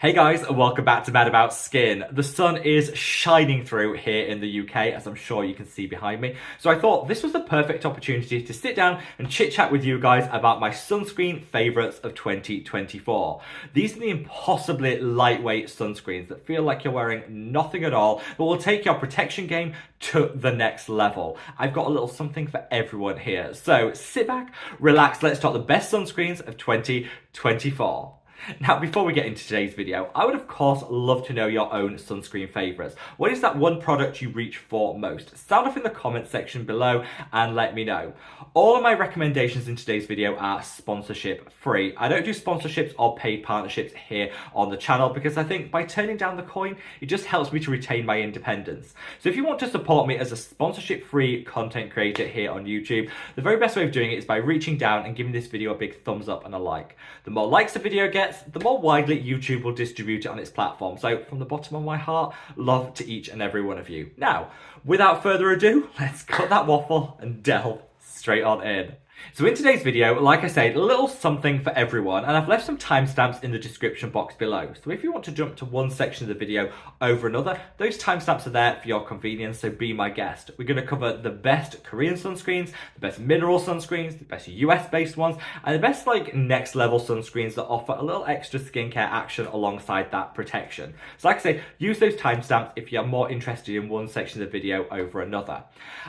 Hey guys, and welcome back to Mad About Skin. The sun is shining through here in the UK, as I'm sure you can see behind me. So I thought this was the perfect opportunity to sit down and chit chat with you guys about my sunscreen favourites of 2024. These are the impossibly lightweight sunscreens that feel like you're wearing nothing at all, but will take your protection game to the next level. I've got a little something for everyone here. So sit back, relax, let's talk the best sunscreens of 2024. Now, before we get into today's video, I would of course love to know your own sunscreen favourites. What is that one product you reach for most? Sound off in the comment section below and let me know. All of my recommendations in today's video are sponsorship free. I don't do sponsorships or paid partnerships here on the channel because I think by turning down the coin, it just helps me to retain my independence. So if you want to support me as a sponsorship free content creator here on YouTube, the very best way of doing it is by reaching down and giving this video a big thumbs up and a like. The more likes the video gets, the more widely YouTube will distribute it on its platform. So from the bottom of my heart, love to each and every one of you. Now, without further ado, let's cut that waffle and delve straight on in. So in today's video, like I said, a little something for everyone, and I've left some timestamps in the description box below. So if you want to jump to one section of the video over another, those timestamps are there for your convenience, so be my guest. We're going to cover the best Korean sunscreens, the best mineral sunscreens, the best US-based ones, and the best next level sunscreens that offer a little extra skincare action alongside that protection. So like I say, use those timestamps if you're more interested in one section of the video over another.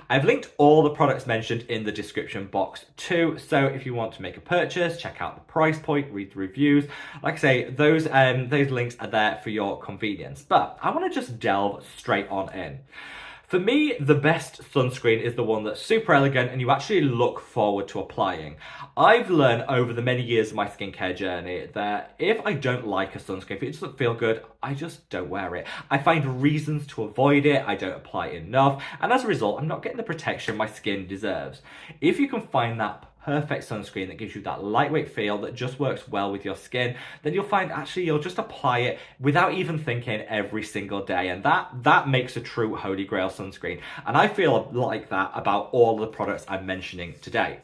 I've linked all the products mentioned in the description box too, so if you want to make a purchase, check out the price point, read the reviews. Like I say, those links are there for your convenience. But I want to just delve straight on in. For me, the best sunscreen is the one that's super elegant and you actually look forward to applying. I've learned over the many years of my skincare journey that if I don't like a sunscreen, if it doesn't feel good, I just don't wear it. I find reasons to avoid it, I don't apply it enough, and as a result, I'm not getting the protection my skin deserves. If you can find that perfect sunscreen that gives you that lightweight feel that just works well with your skin, then you'll find actually you'll just apply it without even thinking every single day, and that makes a true holy grail sunscreen. And I feel like that about all the products I'm mentioning today.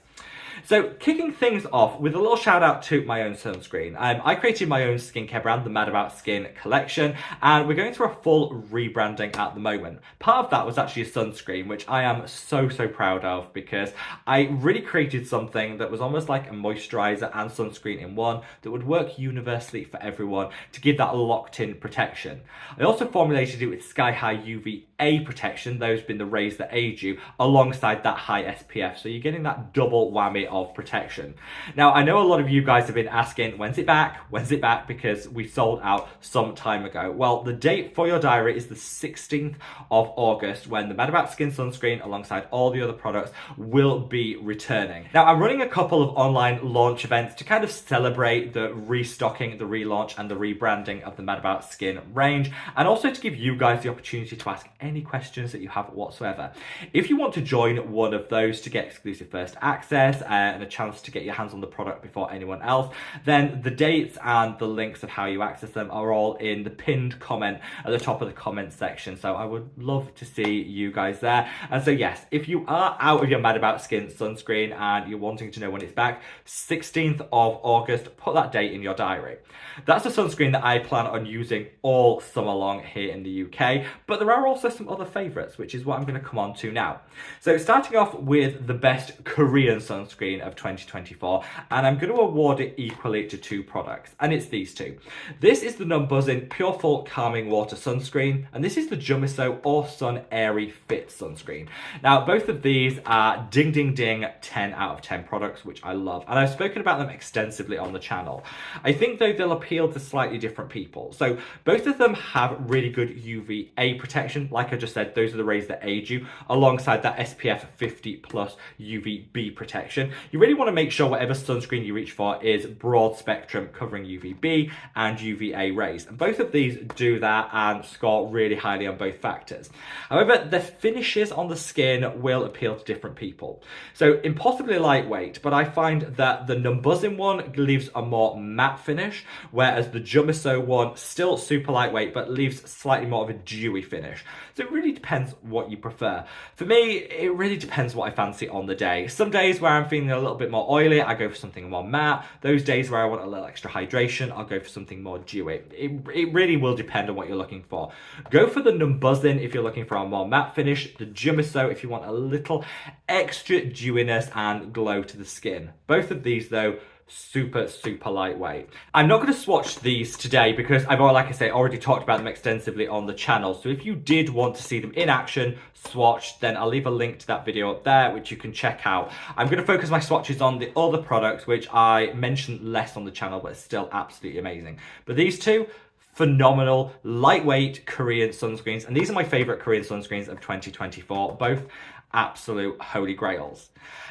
So kicking things off with a little shout out to my own sunscreen. I created my own skincare brand, the Mad About Skin collection, and we're going through a full rebranding at the moment. Part of that was actually a sunscreen, which I am so proud of because I really created something that was almost like a moisturizer and sunscreen in one that would work universally for everyone to give that locked in protection. I also formulated it with sky high UVA protection, those being the rays that age you, alongside that high SPF. So you're getting that double whammy of protection. Now, I know a lot of you guys have been asking, when's it back? When's it back? Because we sold out some time ago. Well, the date for your diary is the 16th of August when the Mad About Skin sunscreen alongside all the other products will be returning. Now, I'm running a couple of online launch events to kind of celebrate the restocking, the relaunch and the rebranding of the Mad About Skin range, and also to give you guys the opportunity to ask any questions that you have whatsoever. If you want to join one of those to get exclusive first access, and a chance to get your hands on the product before anyone else, then the dates and the links of how you access them are all in the pinned comment at the top of the comment section. So I would love to see you guys there. And so yes, if you are out of your Mad About Skin sunscreen and you're wanting to know when it's back, 16th of August, put that date in your diary. That's a sunscreen that I plan on using all summer long here in the UK, but there are also some other favourites, which is what I'm going to come on to now. So starting off with the best Korean sunscreen of 2024, and I'm going to award it equally to two products, and it's these two. This is the Numbuzzin Pure Full Calming Water Sunscreen, and this is the Jumiso Or Sun Airy Fit Sunscreen. Now, both of these are ding 10 out of 10 products, which I love, and I've spoken about them extensively on the channel. I think though they'll appeal to slightly different people. So both of them have really good UVA protection. Like I just said, those are the rays that age you, alongside that SPF 50 plus UVB protection. You really want to make sure whatever sunscreen you reach for is broad spectrum, covering UVB and UVA rays. And both of these do that and score really highly on both factors. However, the finishes on the skin will appeal to different people. So impossibly lightweight, but I find that the Numbuzzin one leaves a more matte finish, whereas the Jumiso one still super lightweight, but leaves slightly more of a dewy finish. So it really depends what you prefer. For me, it really depends what I fancy on the day. Some days where I'm feeling feeling a little bit more oily, I go for something more matte. Those days where I want a little extra hydration, I'll go for something more dewy. It really will depend on what you're looking for. Go for the Numbuzzin if you're looking for a more matte finish, the Jumiso if you want a little extra dewiness and glow to the skin. Both of these though, super lightweight. I'm not going to swatch these today because I've, like I say, already talked about them extensively on the channel. So if you did want to see them in action, swatched, then I'll leave a link to that video up there, which you can check out. I'm going to focus my swatches on the other products, which I mentioned less on the channel, but still absolutely amazing. But these two, phenomenal, lightweight Korean sunscreens. And these are my favorite Korean sunscreens of 2024, both absolute holy grails.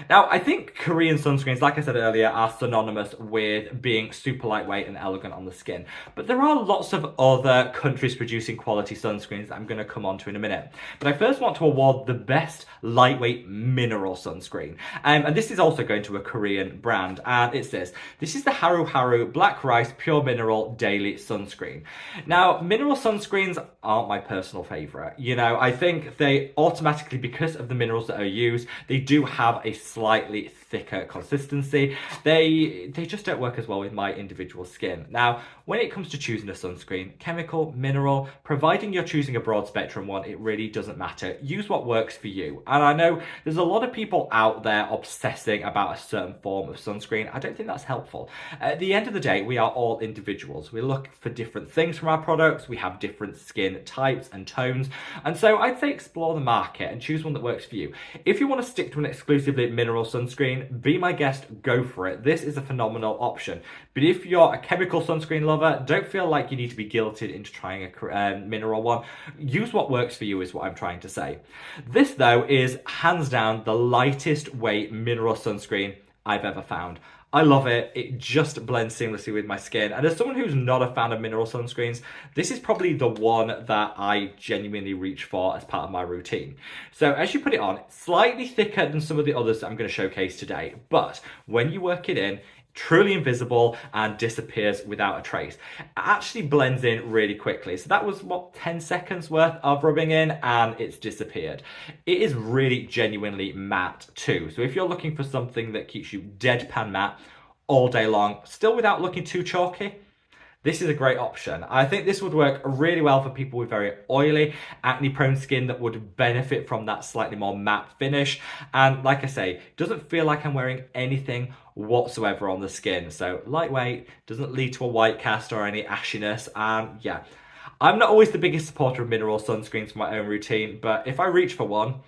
Now, I think Korean sunscreens, like I said earlier, are synonymous with being super lightweight and elegant on the skin. But there are lots of other countries producing quality sunscreens that I'm going to come on to in a minute. But I first want to award the best lightweight mineral sunscreen. And this is also going to a Korean brand. And it's this. This is the Haru Haru Black Rice Pure Mineral Daily Sunscreen. Now, mineral sunscreens aren't my personal favorite. You know, I think they automatically, because of the minerals that are used, they do have a slightly thicker consistency. They just don't work as well with my individual skin. Now, when it comes to choosing a sunscreen, chemical, mineral, providing you're choosing a broad spectrum one, it really doesn't matter. Use what works for you. And I know there's a lot of people out there obsessing about a certain form of sunscreen. I don't think that's helpful. At the end of the day, we are all individuals. We look for different things from our products. We have different skin types and tones. And so I'd say explore the market and choose one that works for you. If you want to stick to an exclusively mineral sunscreen, be my guest, go for it. This is a phenomenal option. But if you're a chemical sunscreen lover, don't feel like you need to be guilted into trying a mineral one. Use what works for you is what I'm trying to say. This though is hands down the lightest weight mineral sunscreen I've ever found. I love it. It just blends seamlessly with my skin. And as someone who's not a fan of mineral sunscreens, this is probably the one that I genuinely reach for as part of my routine. So as you put it on, slightly thicker than some of the others that I'm going to showcase today. But when you work it in, truly invisible and disappears without a trace. It actually blends in really quickly. So that was, what, 10 seconds worth of rubbing in and it's disappeared. It is really genuinely matte too. So if you're looking for something that keeps you deadpan matte all day long, still without looking too chalky, this is a great option. I think this would work really well for people with very oily, acne-prone skin that would benefit from that slightly more matte finish. And like I say, it doesn't feel like I'm wearing anything whatsoever on the skin. So lightweight, doesn't lead to a white cast or any ashiness. And yeah, I'm not always the biggest supporter of mineral sunscreens for my own routine, but if I reach for one,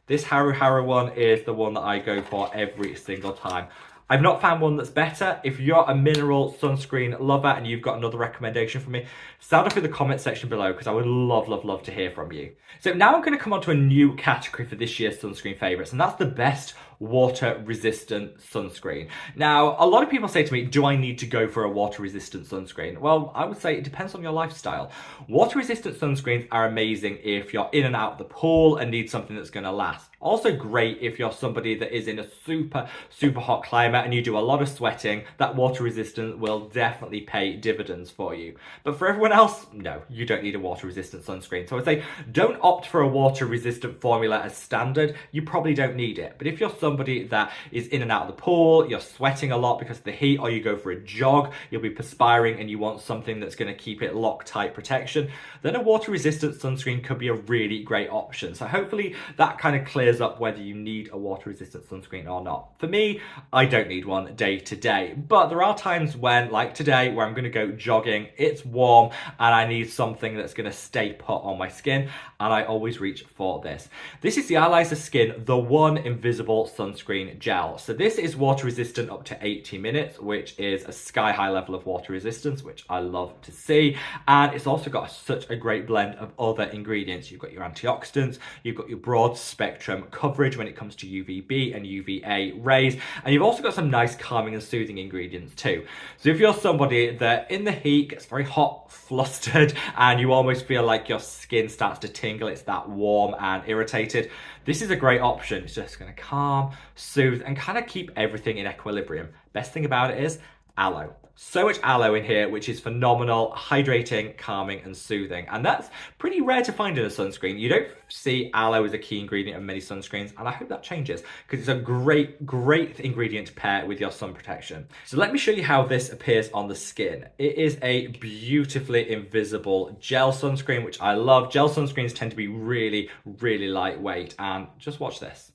this Haru Haru one is the one that I go for every single time. I've not found one that's better. If you're a mineral sunscreen lover and you've got another recommendation for me, sound off in the comment section below because I would love to hear from you. So now I'm going to come on to a new category for this year's sunscreen favourites, and that's the best water resistant sunscreen. Now, a lot of people say to me, do I need to go for a water resistant sunscreen? Well, I would say it depends on your lifestyle. Water resistant sunscreens are amazing if you're in and out of the pool and need something that's going to last. Also great if you're somebody that is in a super hot climate and you do a lot of sweating. That water resistant will definitely pay dividends for you. But for everyone else, no, you don't need a water resistant sunscreen. So I'd say don't opt for a water resistant formula as standard. You probably don't need it. But if you're somebody that is in and out of the pool, you're sweating a lot because of the heat, or you go for a jog, you'll be perspiring and you want something that's going to keep it Loctite protection, then a water resistant sunscreen could be a really great option. So hopefully that kind of clears up whether you need a water resistant sunscreen or not. For me, I don't need one day to day, but there are times when, like today, where I'm going to go jogging, it's warm and I need something that's going to stay put on my skin, and I always reach for this. This is the Eyeliza Skin The One Invisible Sunscreen Gel. So this is water resistant up to 80 minutes, which is a sky high level of water resistance, which I love to see. And it's also got such a great blend of other ingredients. You've got your antioxidants, you've got your broad spectrum coverage when it comes to UVB and UVA rays, and you've also got some nice calming and soothing ingredients too. So if you're somebody that in the heat gets very hot, flustered, and you almost feel like your skin starts to tingle, it's that warm and irritated, this is a great option. It's just going to calm, soothe, and kind of keep everything in equilibrium. Best thing about it is aloe. So much aloe in here, which is phenomenal, hydrating, calming, and soothing. And that's pretty rare to find in a sunscreen. You don't see aloe as a key ingredient in many sunscreens, and I hope that changes because it's a great, great ingredient to pair with your sun protection. So let me show you how this appears on the skin. It is a beautifully invisible gel sunscreen, which I love. Gel sunscreens tend to be really, really lightweight, and just watch this.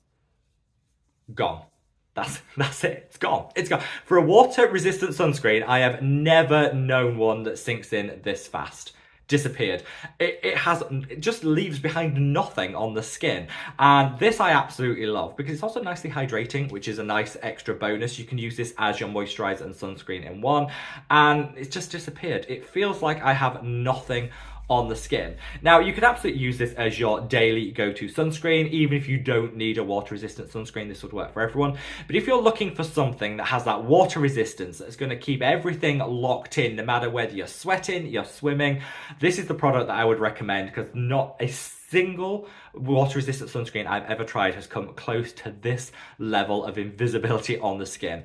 Gone. That's it. It's gone. It's gone. For a water-resistant sunscreen, I have never known one that sinks in this fast. Disappeared. It just leaves behind nothing on the skin. And this I absolutely love because it's also nicely hydrating, which is a nice extra bonus. You can use this as your moisturizer and sunscreen in one, and it's just disappeared. It feels like I have nothing on the skin. Now, you could absolutely use this as your daily go-to sunscreen. Even if you don't need a water-resistant sunscreen, this would work for everyone. But if you're looking for something that has that water resistance, that's going to keep everything locked in, no matter whether you're sweating, you're swimming, this is the product that I would recommend, because not a single water-resistant sunscreen I've ever tried has come close to this level of invisibility on the skin.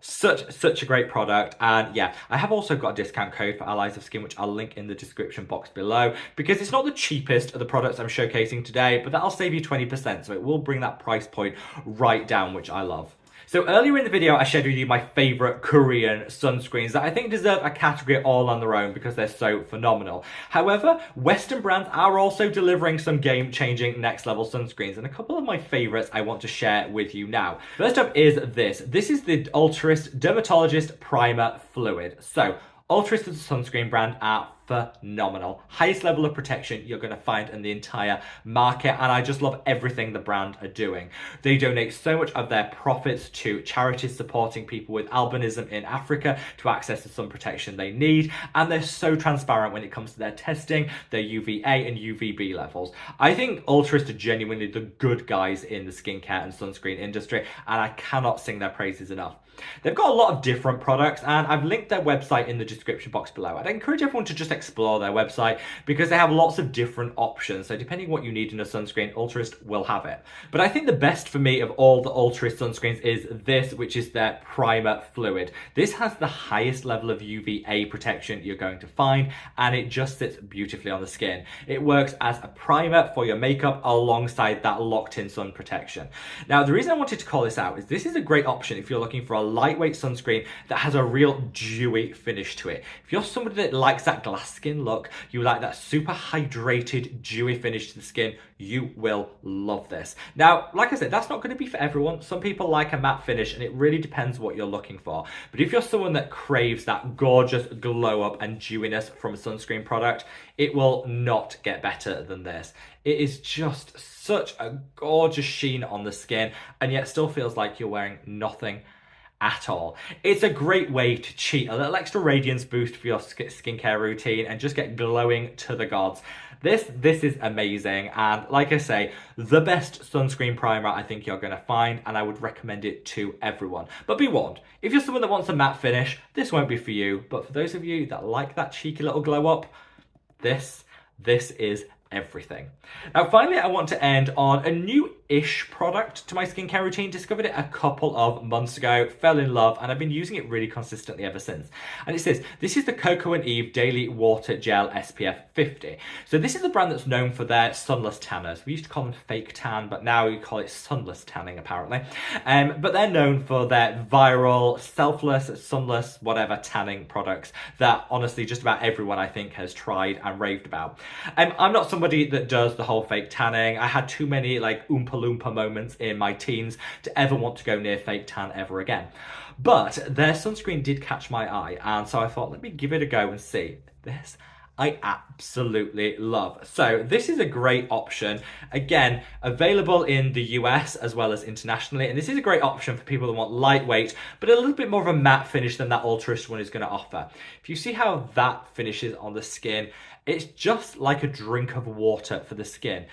Such a great product. And yeah, I have also got a discount code for Allies of Skin, which I'll link in the description box below, because it's not the cheapest of the products I'm showcasing today, but that'll save you 20%, so it will bring that price point right down, which I love. So earlier in the video, I shared with you my favorite Korean sunscreens that I think deserve a category all on their own because they're so phenomenal. However, Western brands are also delivering some game-changing next-level sunscreens, and a couple of my favorites I want to share with you now. First up is this. This is the Ultrist Dermatologist Primer Fluid. So, Ultrist is a sunscreen brand are phenomenal. Highest level of protection you're going to find in the entire market, and I just love everything the brand are doing. They donate so much of their profits to charities supporting people with albinism in Africa to access the sun protection they need, and they're so transparent when it comes to their testing, their UVA and UVB levels. I think Ultrist are genuinely the good guys in the skincare and sunscreen industry, and I cannot sing their praises enough. They've got a lot of different products, and I've linked their website in the description box below. I'd encourage everyone to just explore their website because they have lots of different options. So depending on what you need in a sunscreen, Ultrist will have it. But I think the best for me of all the Ultrist sunscreens is this, which is their Primer Fluid. This has the highest level of UVA protection you're going to find, and it just sits beautifully on the skin. It works as a primer for your makeup alongside that locked-in sun protection. Now, the reason I wanted to call this out is this is a great option if you're looking for a lightweight sunscreen that has a real dewy finish to it. If you're somebody that likes that glass skin look, you like that super hydrated, dewy finish to the skin, you will love this. Now, like I said, that's not going to be for everyone. Some people like a matte finish, and it really depends what you're looking for. But if you're someone that craves that gorgeous glow up and dewiness from a sunscreen product, it will not get better than this. It is just such a gorgeous sheen on the skin, and yet still feels like you're wearing nothing at all. It's a great way to cheat a little extra radiance boost for your skincare routine and just get glowing to the gods. This is amazing, and like I say, the best sunscreen primer I think you're going to find, and I would recommend it to everyone. But be warned, if you're someone that wants a matte finish, this won't be for you, but for those of you that like that cheeky little glow up, this is everything. Now, finally, I want to end on a new-ish product to my skincare routine. Discovered it a couple of months ago, fell in love, and I've been using it really consistently ever since. And it says, this is the Coco and Eve Daily Water Gel SPF 50. So this is a brand that's known for their sunless tanners. We used to call them fake tan, but now we call it sunless tanning, apparently. But they're known for their viral, selfless, sunless, whatever tanning products that honestly just about everyone I think has tried and raved about. I'm not somebody that does the whole fake tanning. I had too many like Oompa Loompa moments in my teens to ever want to go near fake tan ever again. But their sunscreen did catch my eye, and so I thought, let me give it a go and see. This I absolutely love. So this is a great option. Again, available in the US as well as internationally. And this is a great option for people that want lightweight, but a little bit more of a matte finish than that Ultrist one is going to offer. If you see how that finishes on the skin, it's just like a drink of water for the skin.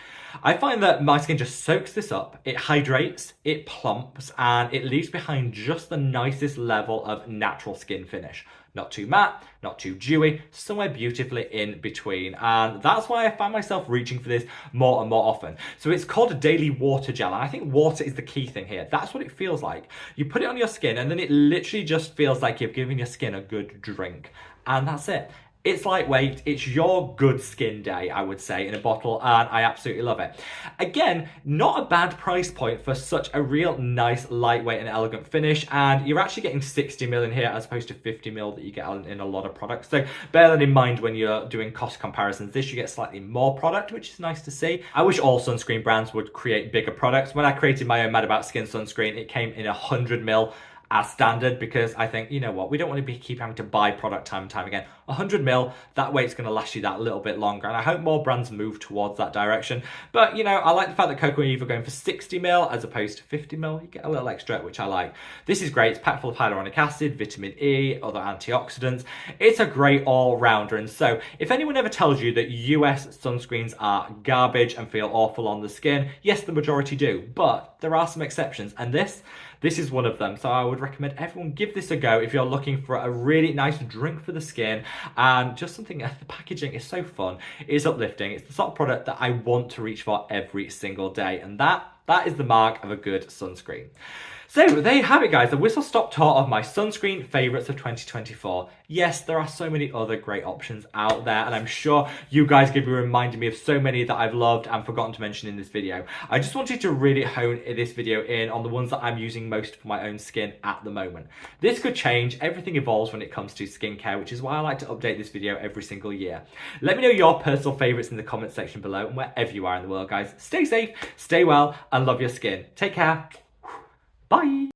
I find that my skin just soaks this up, it hydrates, it plumps, and it leaves behind just the nicest level of natural skin finish. not too matte, not too dewy, somewhere beautifully in between. And that's why I find myself reaching for this more and more often. So it's called a daily water gel, and I think water is the key thing here. That's what it feels like. You put it on your skin and then it literally just feels like you're giving your skin a good drink. And that's it. It's lightweight, it's your good skin day, I would say, in a bottle, and I absolutely love it. Again, not a bad price point for such a real nice, lightweight and elegant finish, and you're actually getting 60ml in here as opposed to 50ml that you get in a lot of products. So bear that in mind when you're doing cost comparisons. This, you get slightly more product, which is nice to see. I wish all sunscreen brands would create bigger products. When I created my own Mad About Skin sunscreen, it came in 100ml as standard, because I think, you know what, we don't want to keep having to buy product time and time again. 100ml, that way it's going to last you that little bit longer, and I hope more brands move towards that direction. But, you know, I like the fact that Cocoa and Eve are going for 60ml as opposed to 50ml. You get a little extra, which I like. This is great. It's packed full of hyaluronic acid, vitamin E, other antioxidants. It's a great all-rounder, and so if anyone ever tells you that US sunscreens are garbage and feel awful on the skin, yes, the majority do, but there are some exceptions, and this is one of them. So I would recommend everyone give this a go if you're looking for a really nice drink for the skin, and just something. The packaging is so fun, it's uplifting, it's the sort of product that I want to reach for every single day, and that is the mark of a good sunscreen. So there you have it, guys, the whistle-stop tour of my sunscreen favourites of 2024. Yes, there are so many other great options out there, and I'm sure you guys could be reminding me of so many that I've loved and forgotten to mention in this video. I just wanted to really hone this video in on the ones that I'm using most for my own skin at the moment. This could change. Everything evolves when it comes to skincare, which is why I like to update this video every single year. Let me know your personal favourites in the comment section below, and wherever you are in the world, guys, stay safe, stay well, and love your skin. Take care. Bye.